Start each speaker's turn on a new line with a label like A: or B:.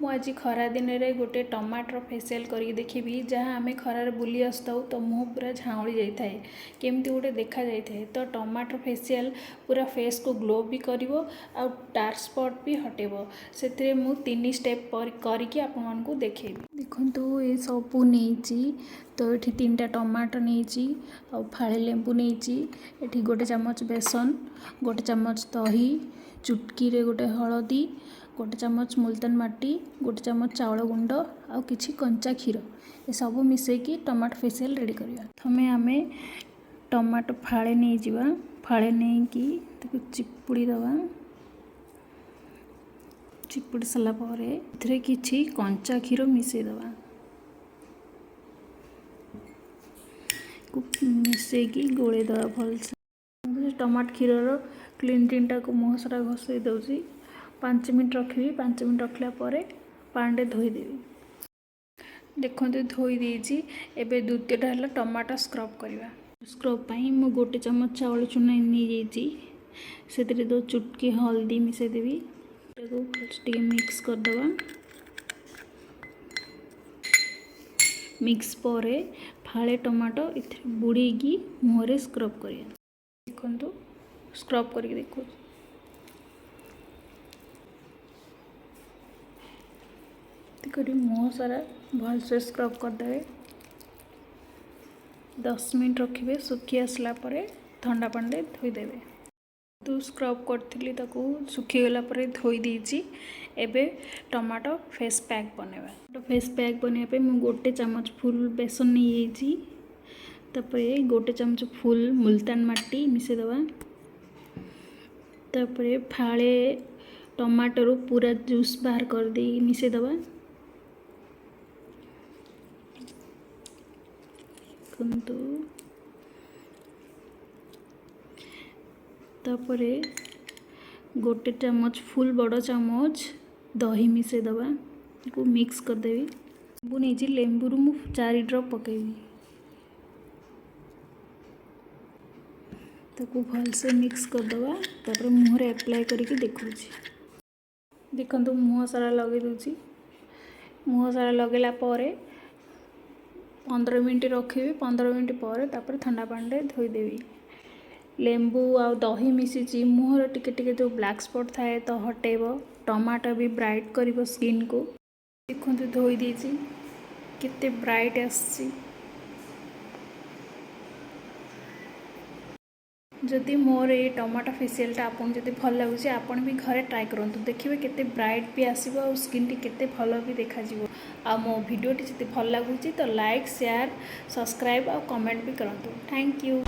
A: आज खरा दिन रे गोटे टमाटर फेसियल करके देखी जहाँ आम खरार बुली आसताऊ तो मुँह पूरा झाऊली जाता है केमती गोटे देखा जाता है। तो टमाटर फेसियल पूरा फेस को ग्लो भी करिवो आ डार्क स्पॉट भी हटेबो। से मु 3 स्टेप करके आपको देखेबी। देखो ये सबू नहीं तो ये 3टा टमाटर नहीं आ फाड़े लेंबू नहीं ये गोटे चामच बेसन गोटे चामच दही चुटकी रे गोटे हलदी गोटे चामच मुल्तान माटी गोटे चामच चाउल गुंड आ किछि कंचा क्षीर ये सब मिसेकी टमाटो फेसियल रेडी करवा। प्रथमे आम टमाटो फाड़े नहीं जावा फाड़े नहीं कि चिपुड़ी दवा चिपुड़ी सारा पर एथिरे किछि कंचा क्षीर मिसई दवा मिसेकी गोले दवा भलसे टमाटो क्षीर क्लीन टीनटा को मुँह सारा घसई दउची 5 मिनट रखी 5 मिनट रखला परे पानी धोईदेवी। देखो धोई देइछि एबे द्वितीयटा है टमाटो स्क्रब करवा। स्क्रब पाई मु गोटे चम्मच चावल चूना नहीं जाइछि से दो चुटकी हल्दी मिसई देवी टे मिक्स करदवा। मिक्स परे फाळे टमाटो इथे बुड़ेगी मुहरे स्क्रब करिया। देखो स्क्रब करके देखो करी मुँह सारा भलसे स्क्रब करदे 10 मिनट रखिए सुखी आसला परे ठंडा पानी धोईदेवे। तो स्क्रब करी सुखीगला धोई देइछि एबे टमाटो फेस पैक बनेबा। फेस पैक बनवाई मुझे गोटे चामच फुल बेसन नहीं जाइछि तापरे गोटे चामच फुल मुल्तान माटी मिसेदवा तापरे फाळे टमाटो पूरा जूस बाहर कर दे मिसेदवा। तापरे गोटे चामच फुल बड़ चामच दही मिसई दवा को मिक्स करदेवी। लेंबू नहीं लेंबू मु 4 ड्रॉप पकेबी ताको भलसे मिक्स करदवा। तापर मुँह एप्लाय करके देखो मुँह सारा लगे दूची मुँह सारा लगेला परे 15 मिनट रखिए 15 मिनट पर तापर ठंडा पानी धोईदेवी। लेंबू आ दही मिसी मुहर टिके जो ब्लैक स्पॉट थाए तो हटेब टमाटो भी ब्राइट कर स्किन को। देखो धोई देइछि केते ब्राइट आसी। जदि मोर ये टमाटो फेसियलटा आपन जदि भल लगुच आपन भी घरे ट्राई करंतु देखिए केते ब्राइट भी आसीबो और स्किन टी केते भल भी देखा जिवो। आ मो वीडियोटी जदि भल लगुच तो लाइक शेयर सब्सक्राइब और कमेंट भी करंतु। Thank you.